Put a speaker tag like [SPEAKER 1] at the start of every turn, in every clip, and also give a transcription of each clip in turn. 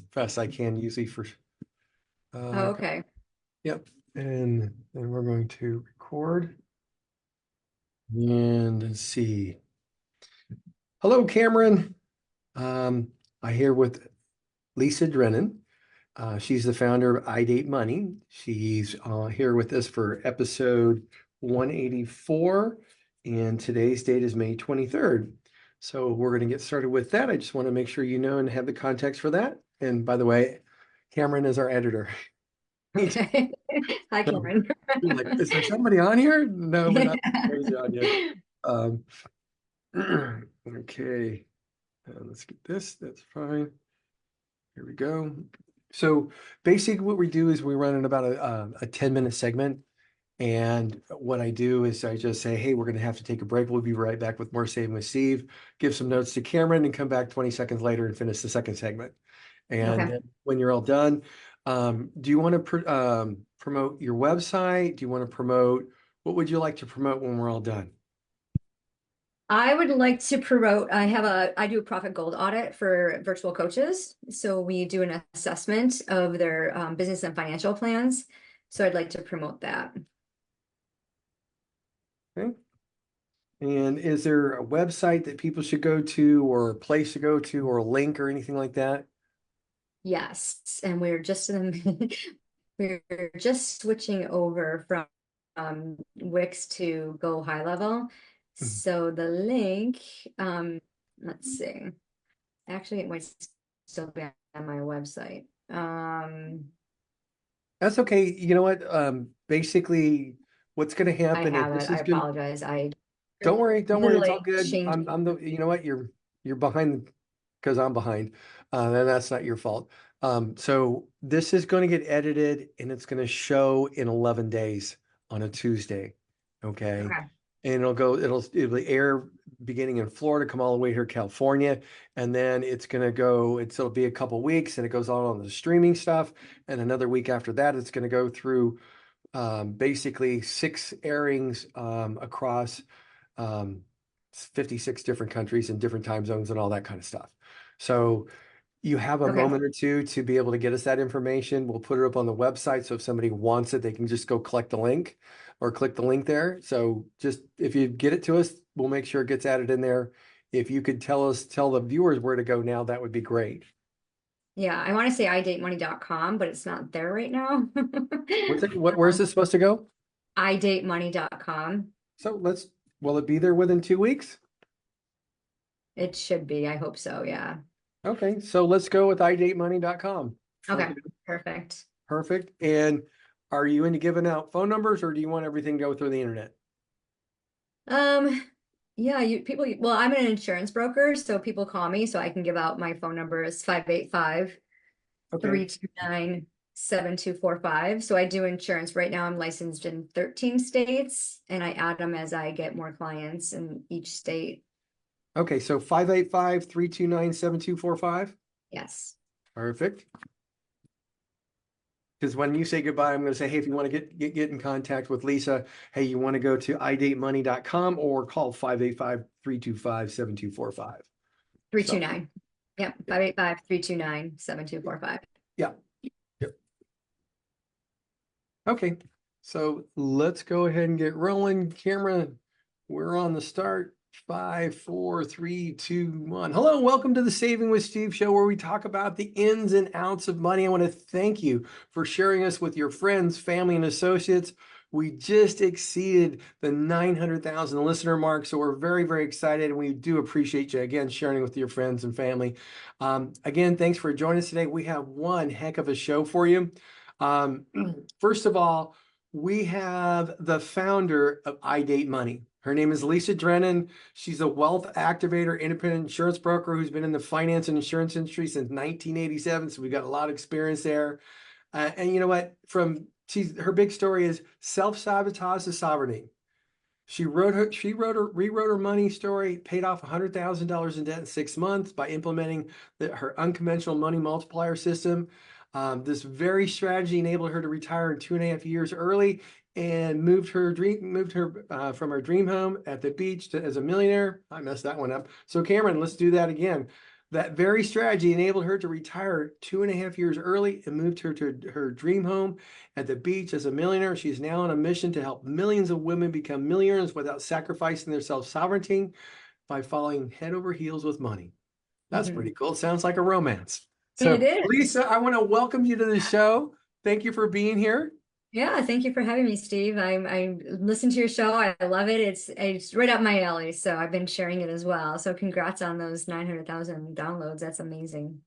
[SPEAKER 1] as fast as I can usually for,
[SPEAKER 2] Oh, okay.
[SPEAKER 1] yep. And then we're going to record and let's see. Hello, Cameron. Um, I here with Lisa Drennon. She's the founder of I Date Money. She's here with us for episode 184, and today's date is May 23rd. So we're going to get started with that. I just want to make sure you know and have the context for that. And by the way, Cameron is our editor.
[SPEAKER 2] Okay. Hi,
[SPEAKER 1] So
[SPEAKER 2] Cameron.
[SPEAKER 1] you're like, is there somebody on here? No, we're not crazy on yet. Um, okay, let's get this. That's fine. Here we go. So basically what we do is we run in about a 10-minute segment. And what I do is I just say, hey, we're going to have to take a break. We'll be right back with more Saving with Steve, give some notes to Cameron and come back 20 seconds later and finish the second segment. And
[SPEAKER 2] Okay.
[SPEAKER 1] then when you're all done, do you want to promote your website? Do you want to promote, what would you like to promote when we're all done?
[SPEAKER 2] I would like to promote, I do a profit gold audit for virtual coaches. So we do an assessment of their business and financial plans. So I'd like to promote that.
[SPEAKER 1] Okay. And is there a website that people should go to or a place to go to or a link or anything like that?
[SPEAKER 2] Yes. And we're just switching over from Wix to Go High Level.
[SPEAKER 1] Mhm.
[SPEAKER 2] So the link, let's see. Actually, it might still be on my website.
[SPEAKER 1] That's okay. You know what? Basically, what's going to
[SPEAKER 2] I
[SPEAKER 1] happen is
[SPEAKER 2] have it.
[SPEAKER 1] this
[SPEAKER 2] I
[SPEAKER 1] is going.
[SPEAKER 2] apologize. I
[SPEAKER 1] Don't worry, don't worry. It's all
[SPEAKER 2] literally
[SPEAKER 1] good.
[SPEAKER 2] changed.
[SPEAKER 1] I'm the. You know what? You're behind because I'm behind, and that's not your fault. So this is going to get edited, and it's going to show in 11 days on a Tuesday. Okay,
[SPEAKER 2] Okay.
[SPEAKER 1] and it'll air beginning in Florida, come all the way here to California, and then it's going to go. It'll be a couple weeks, and it goes on the streaming stuff, and another week after that, it's going to go through basically 6 airings across um, 56 different countries and different time zones and all that kind of stuff. So you have a
[SPEAKER 2] Okay.
[SPEAKER 1] moment or two to be able to get us that information. We'll put it up on the website. So if somebody wants it, they can just go collect the link or click the link there. So just if you get it to us, we'll make sure it gets added in there. If you could tell the viewers where to go now, that would be great.
[SPEAKER 2] Yeah, I want to say idatemoney.com, but it's not there right now.
[SPEAKER 1] Where's this supposed to go?
[SPEAKER 2] idatemoney.com.
[SPEAKER 1] So will it be there within 2 weeks?
[SPEAKER 2] It should be. I hope so. Yeah.
[SPEAKER 1] Okay, so let's go with idatemoney.com.
[SPEAKER 2] Okay.
[SPEAKER 1] Okay,
[SPEAKER 2] Perfect.
[SPEAKER 1] perfect. And are you into giving out phone numbers or do you want everything to go through the internet?
[SPEAKER 2] Um, yeah, well, I'm an insurance broker, so people call me, so I can give out my phone number is 585
[SPEAKER 1] Okay,
[SPEAKER 2] 329 7245. So I do insurance. Right now I'm licensed in 13 states and I add them as I get more clients in each state.
[SPEAKER 1] okay, so 585-329-7245.
[SPEAKER 2] Yes.
[SPEAKER 1] Perfect. Because when you say goodbye, I'm going to say, hey, if you want to get in contact with Lisa, hey, you want to go to idatemoney.com or call 585-325-7245. So,
[SPEAKER 2] 329. Yep. 585 329 7245.
[SPEAKER 1] yeah. Yep. Okay, so let's go ahead and get rolling. Camera, we're on the start. 5, 4, 3, 2, 1. Hello, welcome to the Saving with Steve show where we talk about the ins and outs of money. I want to thank you for sharing us with your friends, family, and associates. We just exceeded the 900,000 listener mark, so we're very, very excited, and we do appreciate you again sharing with your friends and family. Again, thanks for joining us today. We have one heck of a show for you. Um, First of all, we have the founder of I Date Money. Her name is Lisa Drennon. She's a wealth activator, independent insurance broker who's been in the finance and insurance industry since 1987. So we've got a lot of experience there. And you know what? Her big story is self-sabotage to sovereignty. Rewrote her money story, paid off $100,000 in debt in 6 months by implementing her unconventional money multiplier system. This very strategy enabled her to retire in 2.5 years early and moved her from her dream home at the beach as a millionaire. I messed that one up. So Cameron, let's do that again. That very strategy enabled her to retire 2.5 years early and moved her to her dream home at the beach as a millionaire. She's now on a mission to help millions of women become millionaires without sacrificing their self-sovereignty by falling head over heels with money. That's pretty cool. It sounds like a romance. So,
[SPEAKER 2] It is.
[SPEAKER 1] Lisa, I want to welcome you to the show. Thank you for being here.
[SPEAKER 2] Yeah, thank you for having me, Steve. I listen to your show. I love it. It's right up my alley. So I've been sharing it as well. So congrats on those 900,000 downloads. That's amazing.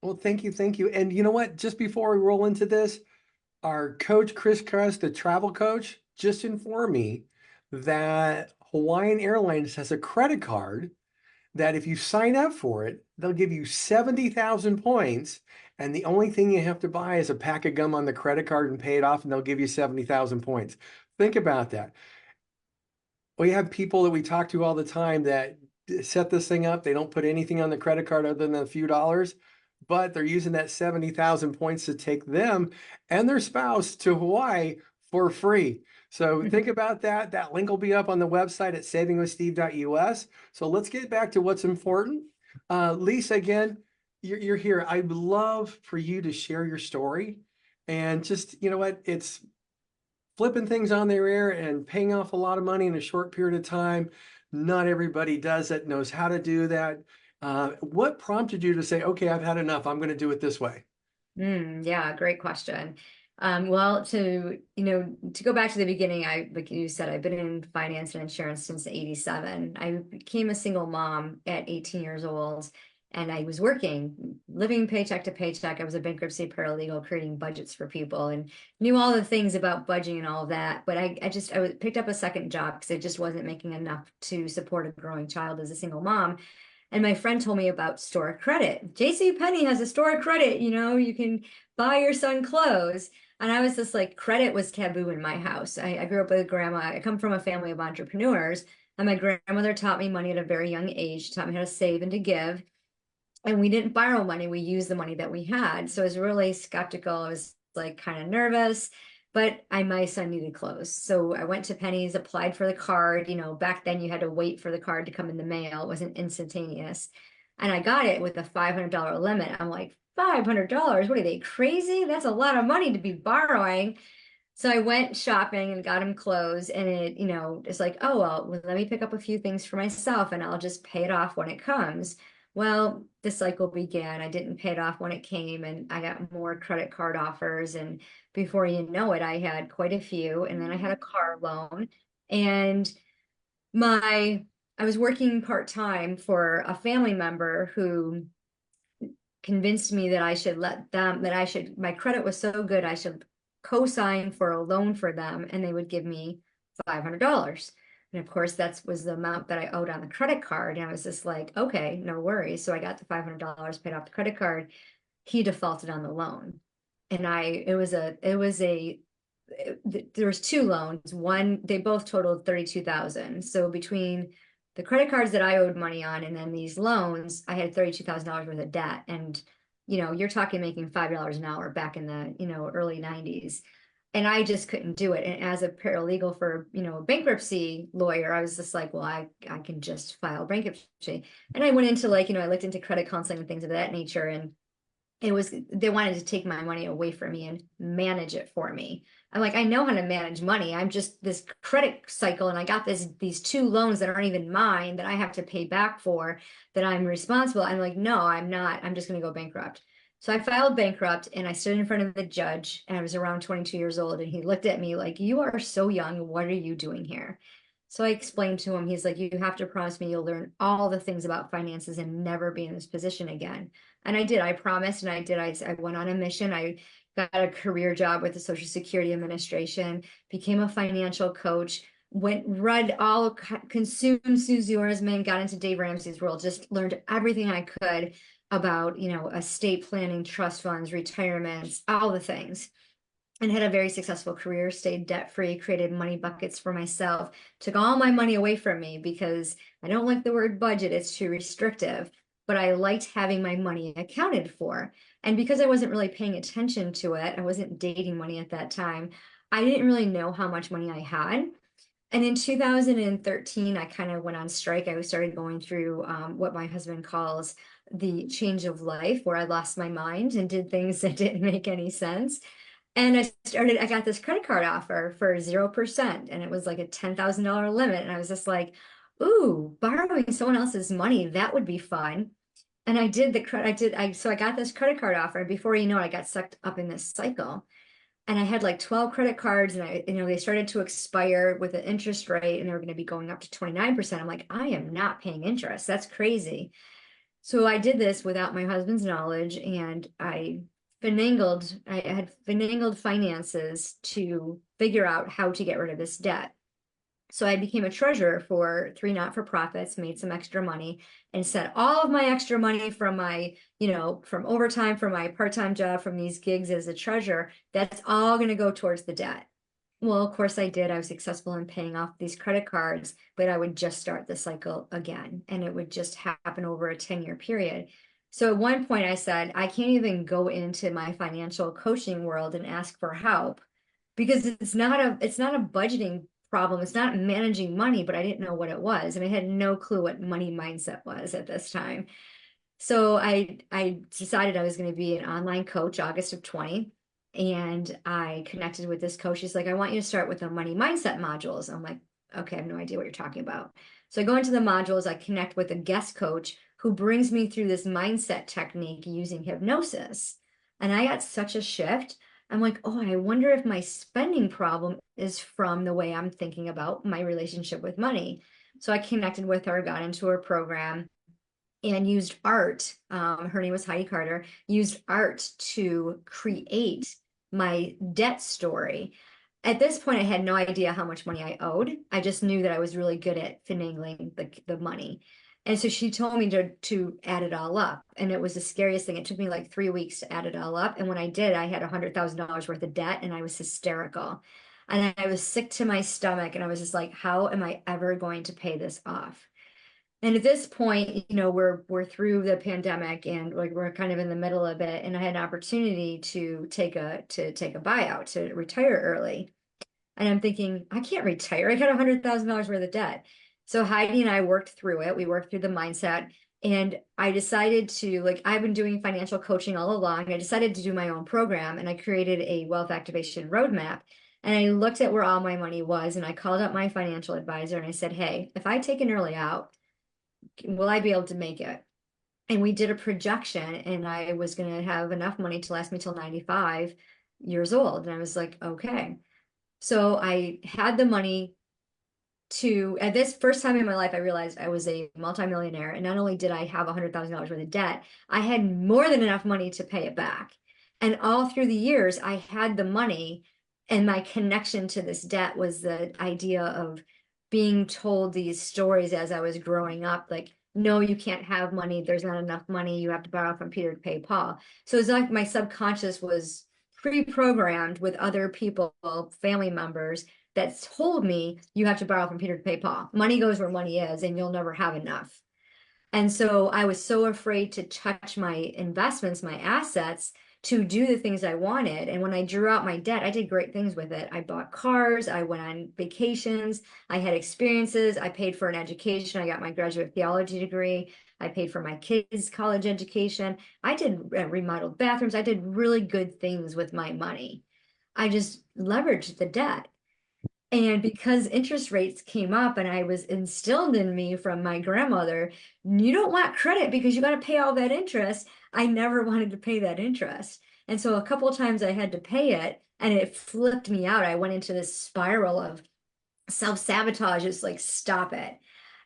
[SPEAKER 1] Well, thank you. Thank you. And you know what? Just before we roll into this, our coach, Chris Crest, the travel coach, just informed me that Hawaiian Airlines has a credit card that if you sign up for it, they'll give you 70,000 points. And the only thing you have to buy is a pack of gum on the credit card and pay it off, and they'll give you 70,000 points. Think about that. We have people that we talk to all the time that set this thing up. They don't put anything on the credit card other than a few dollars, but they're using that 70,000 points to take them and their spouse to Hawaii for free. So think about that. That link will be up on the website at savingwithsteve.us. So let's get back to what's important. Lisa, again, you're here. I'd love for you to share your story and just, you know what, it's flipping things on their ear and paying off a lot of money in a short period of time. Not everybody does that, knows how to do that. What prompted you to say, okay, I've had enough. I'm going to do it this way?
[SPEAKER 2] Yeah, great question. Well, to go back to the beginning, like you said, I've been in finance and insurance since '87. I became a single mom at 18 years old, and I was working, living paycheck to paycheck. I was a bankruptcy paralegal, creating budgets for people, and knew all the things about budgeting and all of that. But picked up a second job because I just wasn't making enough to support a growing child as a single mom. And my friend told me about store credit. J.C. Penney has a store credit, you can buy your son clothes. And I was just like, credit was taboo in my house. I grew up with a grandma. I come from a family of entrepreneurs. And my grandmother taught me money at a very young age, taught me how to save and to give. And we didn't borrow money. We used the money that we had. So I was really skeptical. I was like kind of nervous, but my son needed clothes. So I went to Penny's, applied for the card. Back then you had to wait for the card to come in the mail. It wasn't instantaneous. And I got it with a $500 limit. I'm like, $500? What are they, crazy? That's a lot of money to be borrowing. So I went shopping and got him clothes, and it's like, oh, well, let me pick up a few things for myself and I'll just pay it off when it comes. Well, the cycle began. I didn't pay it off when it came, and I got more credit card offers. And before you know it, I had quite a few. And then I had a car loan. And I was working part-time for a family member who convinced me that I should my credit was so good, I should co-sign for a loan for them, and they would give me $500. And of course, that was the amount that I owed on the credit card. And I was just like, okay, no worries. So I got the $500, paid off the credit card. He defaulted on the loan. And there was two loans. One, they both totaled 32,000. So between the credit cards that I owed money on and then these loans, I had $32,000 worth of debt. And, you're talking making $5 an hour back in the, early 90s. And I just couldn't do it. And as a paralegal for, a bankruptcy lawyer, I was just like, well, I can just file bankruptcy. And I went into I looked into credit counseling and things of that nature. And they wanted to take my money away from me and manage it for me. I'm like, I know how to manage money. I'm just this credit cycle, and I got these two loans that aren't even mine that I have to pay back for, that I'm responsible. I'm like, no, I'm not. I'm just going to go bankrupt. So I filed bankrupt, and I stood in front of the judge, and I was around 22 years old, and he looked at me like, you are so young. What are you doing here? So I explained to him, he's like, you have to promise me you'll learn all the things about finances and never be in this position again. And I did. I promised, and I did. I went on a mission. I got a career job with the Social Security Administration, became a financial coach, read all, consumed Susie Orman, got into Dave Ramsey's world, just learned everything I could about, estate planning, trust funds, retirements, all the things. And had a very successful career, stayed debt-free, created money buckets for myself, took all my money away from me because I don't like the word budget. It's too restrictive, but I liked having my money accounted for. And because I wasn't really paying attention to it, I wasn't dating money at that time, I didn't really know how much money I had. And in 2013, I kind of went on strike. I started going through what my husband calls the change of life where I lost my mind and did things that didn't make any sense. And I got this credit card offer for 0%, and it was like a $10,000 limit. And I was just like, ooh, borrowing someone else's money, that would be fun. And I did the credit, so I got this credit card offer. And before you know it, I got sucked up in this cycle. And I had like 12 credit cards, and they started to expire with an interest rate, and they were going to be going up to 29%. I'm like, I am not paying interest. That's crazy. So I did this without my husband's knowledge, and I had finagled finances to figure out how to get rid of this debt. So I became a treasurer for 3 not-for-profits, made some extra money, and sent all of my extra money from my, from overtime, from my part-time job, from these gigs as a treasurer, that's all going to go towards the debt. Well, of course I did. I was successful in paying off these credit cards, but I would just start the cycle again, and it would just happen over a 10-year period. So at one point I said, I can't even go into my financial coaching world and ask for help because it's not a budgeting problem. It's not managing money, but I didn't know what it was. And I had no clue what money mindset was at this time. So I decided I was going to be an online coach August of 20. And I connected with this coach. She's like, I want you to start with the money mindset modules. I'm like, okay, I have no idea what you're talking about. So I go into the modules, I connect with a guest coach who brings me through this mindset technique using hypnosis. And I got such a shift. I'm like, oh, I wonder if my spending problem is from the way I'm thinking about my relationship with money. So I connected with her, got into her program, and used art. Her name was Heidi Carter, used art to create my debt story. At this point, I had no idea how much money I owed. I just knew that I was really good at finagling the money. And so she told me to add it all up. And it was the scariest thing. It took me like 3 weeks to add it all up. And when I did, I had $100,000 worth of debt, and I was hysterical. And I was sick to my stomach. And I was just like, how am I ever going to pay this off? And at this point, we're through the pandemic, and like we're kind of in the middle of it. And I had an opportunity to take a buyout, to retire early. And I'm thinking, I can't retire. I got $100,000 worth of debt. So Heidi and I worked through it. We worked through the mindset. And I decided to, like, I've been doing financial coaching all along. I decided to do my own program, and I created a wealth activation roadmap. And I looked at where all my money was, and I called up my financial advisor and I said, hey, if I take an early out, will I be able to make it? And we did a projection, and I was going to have enough money to last me till 95 years old. And I was like, okay. So I had the money at this first time in my life, I realized I was a multi-millionaire. And not only did I have $100,000 worth of debt, I had more than enough money to pay it back. And all through the years, I had the money, and my connection to this debt was the idea of being told these stories as I was growing up, like, no, you can't have money. There's not enough money. You have to borrow from Peter to pay Paul. So it's like my subconscious was pre-programmed with other people, family members, that told me you have to borrow from Peter to pay Paul. Money goes where money is, and you'll never have enough. And so I was so afraid to touch my investments, my assets, to do the things I wanted. And when I drew out my debt, I did great things with it. I bought cars, I went on vacations, I had experiences, I paid for an education, I got my graduate theology degree, I paid for my kids' college education, I did remodeled bathrooms, I did really good things with my money. I just leveraged the debt. And because interest rates came up, and I was instilled in me from my grandmother, you don't want credit because you got to pay all that interest. I never wanted to pay that interest. And so a couple of times I had to pay it, and it flipped me out. I went into this spiral of self-sabotage. It's like, stop it.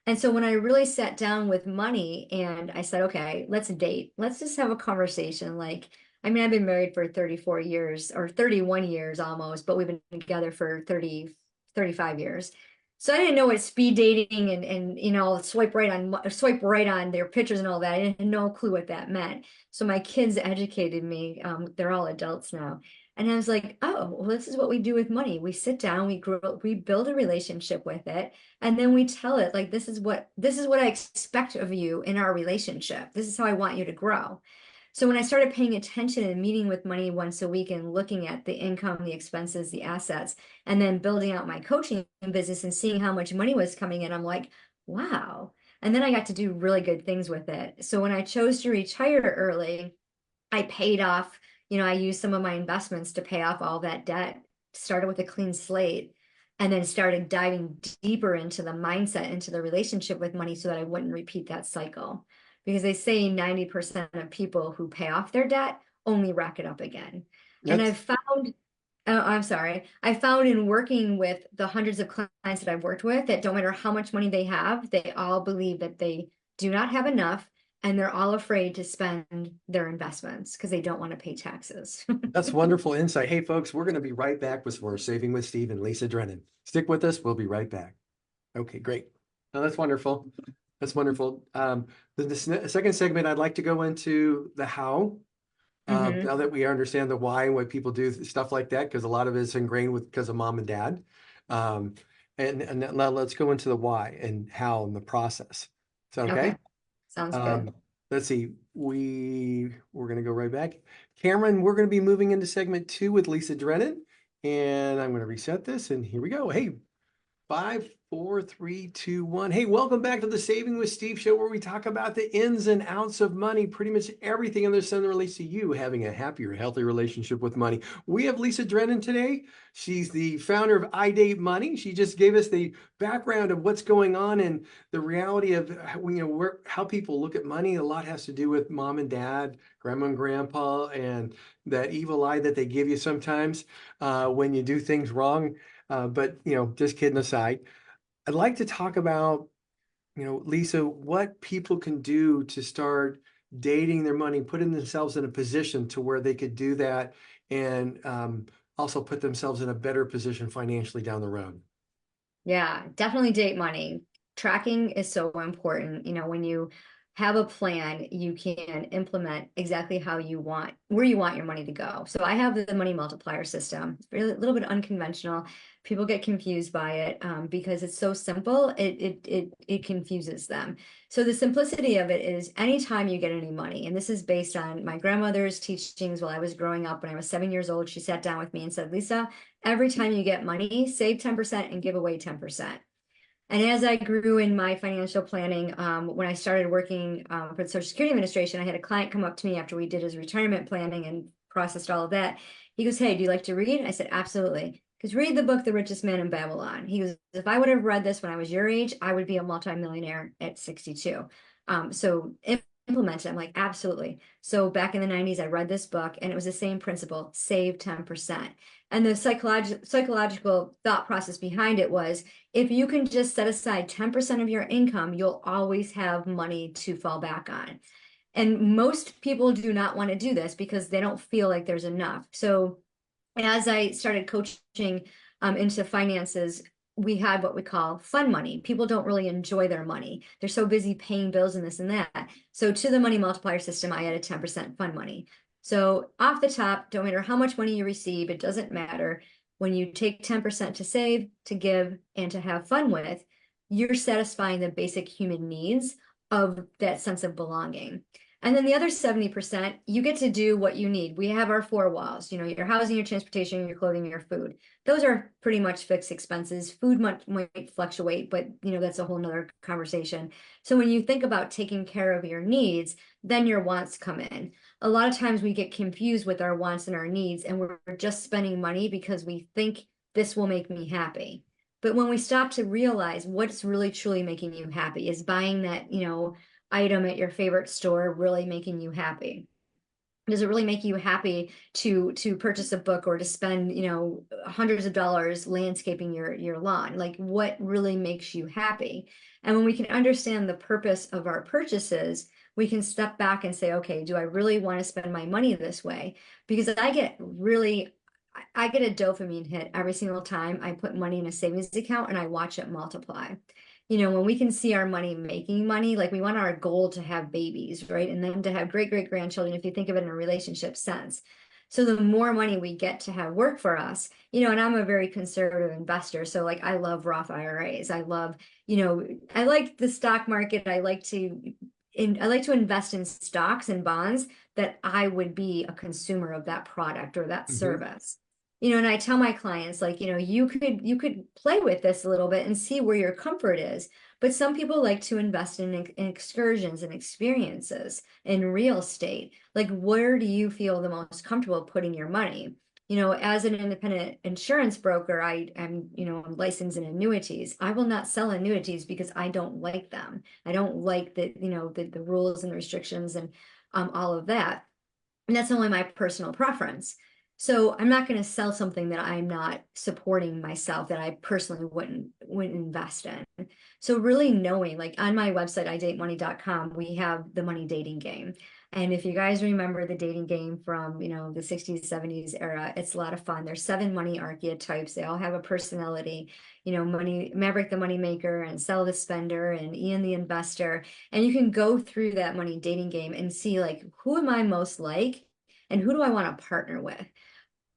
[SPEAKER 2] And so when I really sat down with money and I said, okay, let's date. Let's just have a conversation. Like, I mean, I've been married for 34 years or 31 years almost, but we've been together for 35 years. So I didn't know what speed dating and swipe right on their pictures and all that. I had no clue what that meant. So my kids educated me. They're all adults now. And I was like, oh, well, this is what we do with money. We sit down, we build a relationship with it, and then we tell it, like, this is what I expect of you in our relationship. This is how I want you to grow. So when I started paying attention and meeting with money once a week and looking at the income, the expenses, the assets, and then building out my coaching business and seeing how much money was coming in, I'm like, wow. And then I got to do really good things with it. So when I chose to retire early, I paid off, I used some of my investments to pay off all that debt, started with a clean slate, and then started diving deeper into the mindset, into the relationship with money so that I wouldn't repeat that cycle. Because they say 90% of people who pay off their debt only rack it up again. And
[SPEAKER 1] That's
[SPEAKER 2] I've found, I'm sorry, I found in working with the hundreds of clients that I've worked with that don't matter how much money they have, they all believe that they do not have enough and they're all afraid to spend their investments because they don't want to pay taxes.
[SPEAKER 1] that's wonderful insight. Hey, folks, we're going to be right back with more Saving with Steve and Lisa Drennon. Stick with us. We'll be right back. Okay, great. No, that's wonderful. That's wonderful. The second segment, I'd like to go into the how.
[SPEAKER 2] Hmm.
[SPEAKER 1] Now that we understand the why and why people do stuff like that, because a lot of it is ingrained with because of mom and dad. Um, and now let's go into the why and how and the process. Is that okay?
[SPEAKER 2] Okay, sounds good.
[SPEAKER 1] Um, let's see. We're going to go right back. Cameron, we're going to be moving into segment 2 with Lisa Drennon, and I'm going to reset this. And here we go. Hey, 5, 4, 3, 2, 1. Hey, welcome back to the Saving with Steve show, where we talk about the ins and outs of money, pretty much everything under the sun that relates to you having a happier, healthy relationship with money. We have Lisa Drennon today. She's the founder of I Date Money. She just gave us the background of what's going on and the reality of how people look at money. A lot has to do with mom and dad, grandma and grandpa, and that evil eye that they give you sometimes when you do things wrong. But just kidding aside, I'd like to talk about, Lisa, what people can do to start dating their money, putting themselves in a position to where they could do that and also put themselves in a better position financially down the road.
[SPEAKER 2] Yeah, definitely date money. Tracking is so important. When you have a plan, you can implement exactly how you want, where you want your money to go. So I have the money multiplier system. It's really a little bit unconventional. People get confused by it because it's so simple. It confuses them. So the simplicity of it is anytime you get any money, and this is based on my grandmother's teachings while I was growing up. When I was 7 years old, she sat down with me and said, Lisa, every time you get money, save 10% and give away 10%. And as I grew in my financial planning, when I started working for the Social Security Administration, I had a client come up to me after we did his retirement planning and processed all of that. He goes, hey, do you like to read? I said, absolutely. Because read the book, The Richest Man in Babylon. He goes, if I would have read this when I was your age, I would be a multi-millionaire at 62. So implement it. I'm like, absolutely. So back in the 90s, I read this book and it was the same principle, save 10%. And the psychological thought process behind it was if you can just set aside 10% of your income, you'll always have money to fall back on. And most people do not want to do this because they don't feel like there's enough. So as I started coaching into finances, we had what we call fun money. People don't really enjoy their money. They're so busy paying bills and this and that. So to the money multiplier system, I added 10% fun money. So off the top, don't matter how much money you receive, it doesn't matter. When you take 10% to save, to give, and to have fun with, you're satisfying the basic human needs of that sense of belonging. And then the other 70%, you get to do what you need. We have our four walls, your housing, your transportation, your clothing, your food. Those are pretty much fixed expenses. Food might fluctuate, but that's a whole nother conversation. So when you think about taking care of your needs, then your wants come in. A lot of times we get confused with our wants and our needs, and we're just spending money because we think this will make me happy. But when we stop to realize what's really truly making you happy is buying that, item at your favorite store really making you happy? Does it really make you happy to purchase a book or to spend, hundreds of dollars landscaping your lawn? Like what really makes you happy? And when we can understand the purpose of our purchases, we can step back and say, okay, do I really want to spend my money this way? Because I get a dopamine hit every single time I put money in a savings account and I watch it multiply. When we can see our money making money, like we want our goal to have babies, right? And then to have great, great grandchildren, if you think of it in a relationship sense. So the more money we get to have work for us, and I'm a very conservative investor. So like I love Roth IRAs. I love, I like the stock market. I like to invest in stocks and bonds that I would be a consumer of that product or that
[SPEAKER 1] Mhm.
[SPEAKER 2] service. And I tell my clients, like, you could play with this a little bit and see where your comfort is. But some people like to invest in excursions and experiences in real estate. Like, where do you feel the most comfortable putting your money? As an independent insurance broker, I'm licensed in annuities. I will not sell annuities because I don't like them. I don't like the rules and the restrictions and all of that. And that's only my personal preference. So I'm not going to sell something that I'm not supporting myself, that I personally wouldn't invest in. So really knowing, like on my website, idatemoney.com, we have the money dating game. And if you guys remember the dating game from, the 60s, 70s era, it's a lot of fun. There's 7 money archetypes. They all have a personality, money, Maverick the money maker, and Sell the spender, and Ian the investor. And you can go through that money dating game and see, like, who am I most like and who do I want to partner with?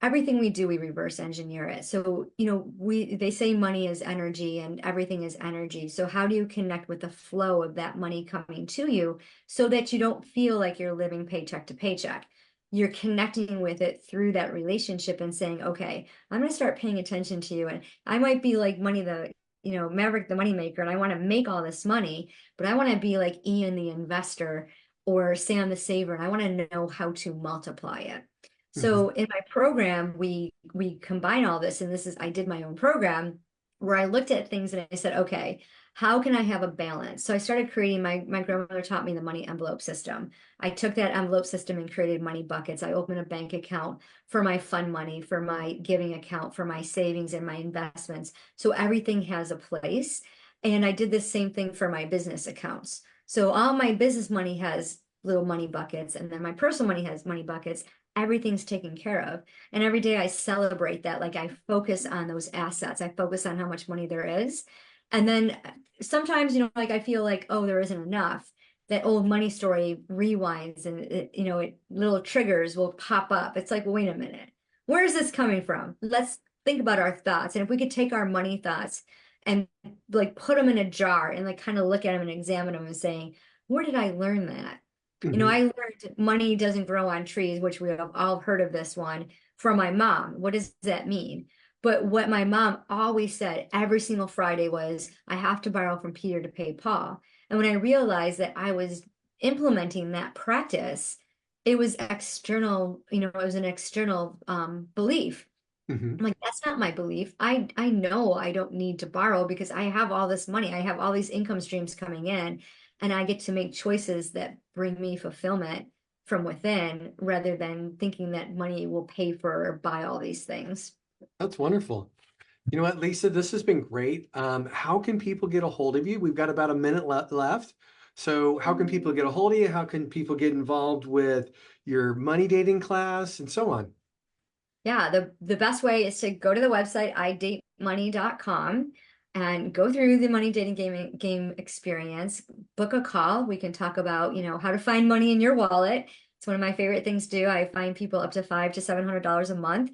[SPEAKER 2] Everything we do, we reverse engineer it. So, they say money is energy and everything is energy. So how do you connect with the flow of that money coming to you so that you don't feel like you're living paycheck to paycheck? You're connecting with it through that relationship and saying, okay, I'm going to start paying attention to you. And I might be like Maverick the money maker, and I want to make all this money, but I want to be like Ian the investor or Sam the saver, and I want to know how to multiply it.
[SPEAKER 1] Mhm.
[SPEAKER 2] So in my program, we combine all this, and I did my own program where I looked at things and I said, okay, how can I have a balance? So I started creating my grandmother taught me the money envelope system. I took that envelope system and created money buckets. I opened a bank account for my fund money, for my giving account, for my savings and my investments. So everything has a place. And I did the same thing for my business accounts. So all my business money has little money buckets, and then my personal money has money buckets. Everything's taken care of. And every day I celebrate that. Like, I focus on those assets. I focus on how much money there is. And then sometimes, like I feel like, oh, there isn't enough. That old money story rewinds, and little triggers will pop up. It's like, well, wait a minute. Where is this coming from? Let's think about our thoughts. And if we could take our money thoughts and like put them in a jar and like kind of look at them and examine them and saying, where did I learn that?
[SPEAKER 1] Mhm.
[SPEAKER 2] I learned money doesn't grow on trees, which we have all heard of this one, from my mom. What does that mean? But what my mom always said every single Friday was, I have to borrow from Peter to pay Paul. And when I realized that I was implementing that practice, it was external, it was an external belief.
[SPEAKER 1] Mhm.
[SPEAKER 2] I'm like, that's not my belief. I know I don't need to borrow because I have all this money. I have all these income streams coming in, and I get to make choices that bring me fulfillment from within rather than thinking that money will pay for or buy all these things.
[SPEAKER 1] That's wonderful. You know what, Lisa, this has been great. How can people get a hold of you? We've got about a minute left. So how can people get a hold of you? How can people get involved with your money dating class and so on?
[SPEAKER 2] Yeah, the best way is to go to the website idatemoney.com and go through the money dating game experience, book a call. We can talk about, how to find money in your wallet. It's one of my favorite things to do. I find people up to $500 to $700 a month.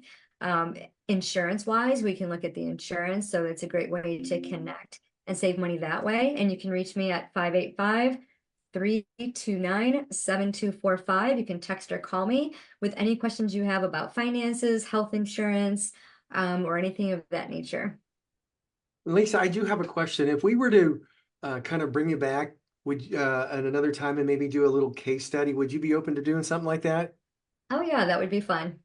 [SPEAKER 2] Insurance wise, we can look at the insurance. So it's a great way to connect and save money that way. And you can reach me at 585-329-7245. You can text or call me with any questions you have about finances, health insurance, or anything of that nature.
[SPEAKER 1] Lisa, I do have a question. If we were to kind of bring you back, would at another time and maybe do a little case study, would you be open to doing something like that?
[SPEAKER 2] Oh yeah, that would be fun.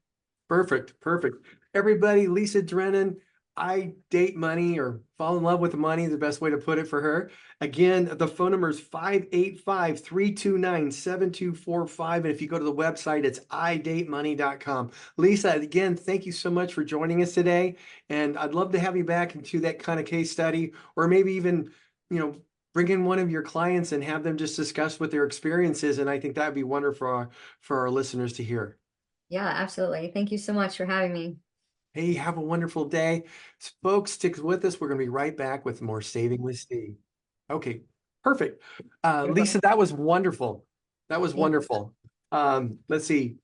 [SPEAKER 1] Perfect, perfect. Everybody, Lisa Drennon, I date money or fall in love with money, the best way to put it for her. Again, the phone number is 585-329-7245. And if you go to the website, it's idatemoney.com. Lisa, again, thank you so much for joining us today. And I'd love to have you back into that kind of case study, or maybe even, you know, bring in one of your clients and have them just discuss what their experience is. And I think that'd be wonderful for our listeners to hear.
[SPEAKER 2] Yeah, absolutely. Thank you so much for having me.
[SPEAKER 1] Hey, have a wonderful day. Folks, stick with us. We're going to be right back with more Saving with Steve. Okay, perfect.
[SPEAKER 2] You're
[SPEAKER 1] Lisa,
[SPEAKER 2] welcome.
[SPEAKER 1] that was wonderful. That was
[SPEAKER 2] Thank
[SPEAKER 1] wonderful. Let's see.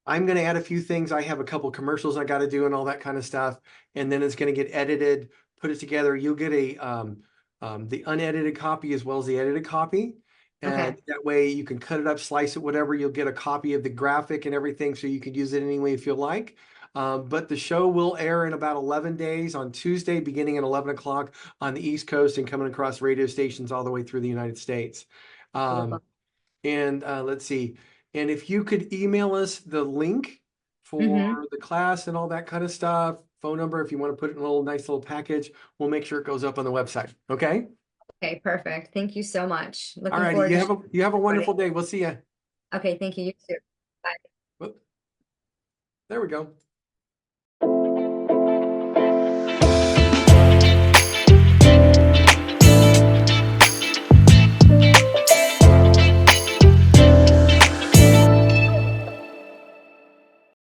[SPEAKER 1] I'm going to add a few things. I have a couple commercials I got to do and all that kind of stuff. And then it's going to get edited, put it together. You'll get the unedited copy as well as the edited copy.
[SPEAKER 2] you.
[SPEAKER 1] And
[SPEAKER 2] Okay.
[SPEAKER 1] that way you can cut it up, slice it, whatever. You'll get a copy of the graphic and everything so you can use it any way you feel like. But the show will air in about 11 days on Tuesday, beginning at 11 o'clock on the East Coast and coming across radio stations all the way through the United States.
[SPEAKER 2] Beautiful.
[SPEAKER 1] And let's see. And if you could email us the link
[SPEAKER 2] Mm-hmm.
[SPEAKER 1] for the class and all that kind of stuff, phone number, if you want to put it in a little nice little package, we'll make sure it goes up on the website. Okay.
[SPEAKER 2] Okay, perfect. Thank you so much.
[SPEAKER 1] All
[SPEAKER 2] Looking
[SPEAKER 1] righty.
[SPEAKER 2] forward to
[SPEAKER 1] You have a
[SPEAKER 2] sharing
[SPEAKER 1] wonderful
[SPEAKER 2] it.
[SPEAKER 1] day. We'll see you.
[SPEAKER 2] Okay, thank you. You too. Bye.
[SPEAKER 1] There we go.